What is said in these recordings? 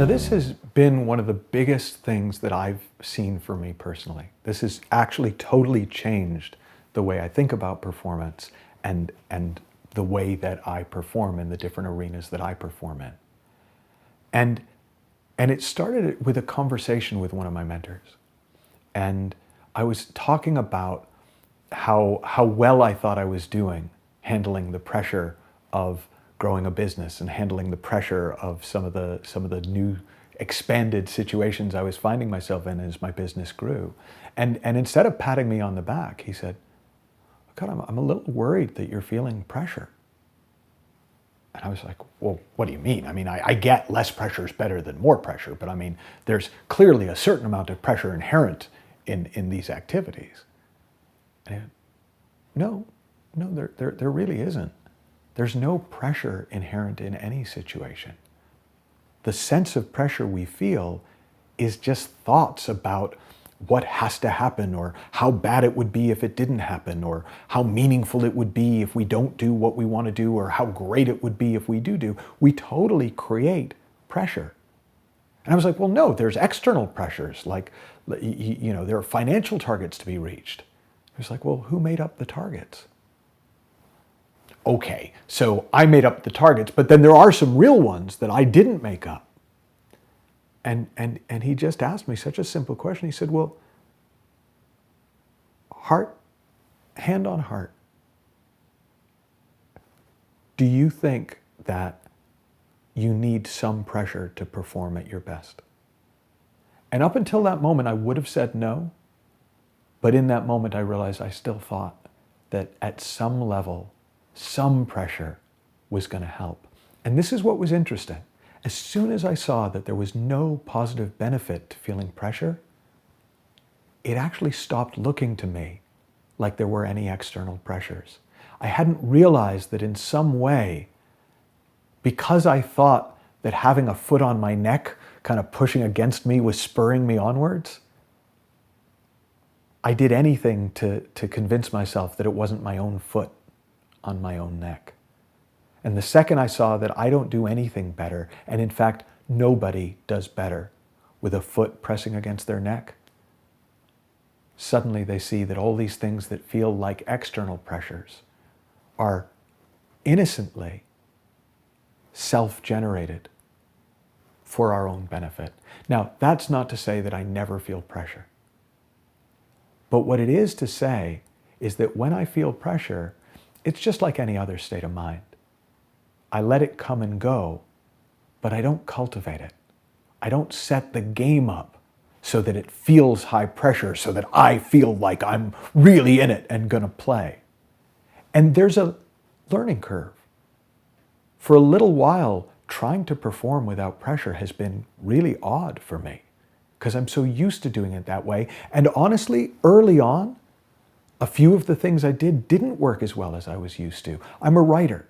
Now, this has been one of the biggest things that I've seen for me personally. This has actually totally changed the way I think about performance and the way that I perform in the different arenas that I perform in. And it started with a conversation with one of my mentors. And I was talking about how well I thought I was doing handling the pressure of growing a business and handling the pressure of some of the new expanded situations I was finding myself in as my business grew. And instead of patting me on the back, he said, God, I'm a little worried that you're feeling pressure. And I was like, well, what do you mean? I mean, I get less pressure is better than more pressure, but I mean, there's clearly a certain amount of pressure inherent in these activities. And no, there really isn't. There's no pressure inherent in any situation. The sense of pressure we feel is just thoughts about what has to happen, or how bad it would be if it didn't happen, or how meaningful it would be if we don't do what we want to do, or how great it would be if we do. We totally create pressure. And I was like, well, no, there's external pressures, like, there are financial targets to be reached. He was like, well, who made up the targets? Okay, so I made up the targets, but then there are some real ones that I didn't make up. And he just asked me such a simple question. He said, well, hand on heart, do you think that you need some pressure to perform at your best? And up until that moment, I would have said no. But in that moment, I realized I still thought that at some level, some pressure was going to help. And this is what was interesting. As soon as I saw that there was no positive benefit to feeling pressure, it actually stopped looking to me like there were any external pressures. I hadn't realized that in some way, because I thought that having a foot on my neck kind of pushing against me was spurring me onwards, I did anything to convince myself that it wasn't my own foot on my own neck. And the second I saw that I don't do anything better, and in fact, nobody does better with a foot pressing against their neck, suddenly they see that all these things that feel like external pressures are innocently self-generated for our own benefit. Now, that's not to say that I never feel pressure. But what it is to say is that when I feel pressure, it's just like any other state of mind. I let it come and go, but I don't cultivate it. I don't set the game up so that it feels high pressure, so that I feel like I'm really in it and gonna play. And there's a learning curve. For a little while, trying to perform without pressure has been really odd for me because I'm so used to doing it that way. And honestly, early on, a few of the things I did didn't work as well as I was used to. I'm a writer,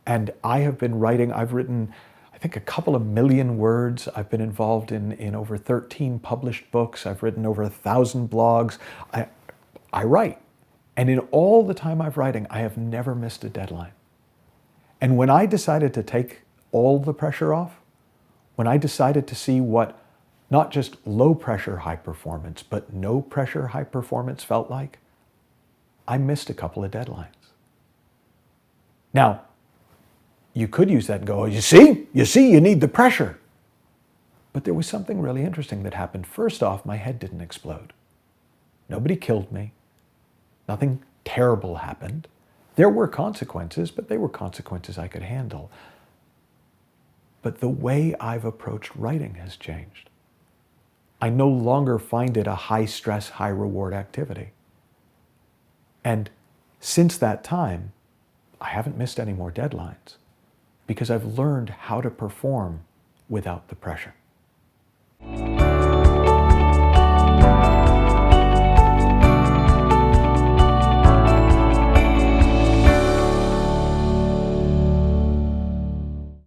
and I have been writing. I've written, I think, a couple of million words. I've been involved in over 13 published books. I've written over 1,000 blogs. I write. And in all the time I've writing, I have never missed a deadline. And when I decided to take all the pressure off, when I decided to see what not just low pressure high performance, but no pressure high performance felt like, I missed a couple of deadlines. Now, you could use that and go, you see, you need the pressure. But there was something really interesting that happened. First off, my head didn't explode. Nobody killed me. Nothing terrible happened. There were consequences, but they were consequences I could handle. But the way I've approached writing has changed. I no longer find it a high stress, high reward activity. And since that time, I haven't missed any more deadlines because I've learned how to perform without the pressure.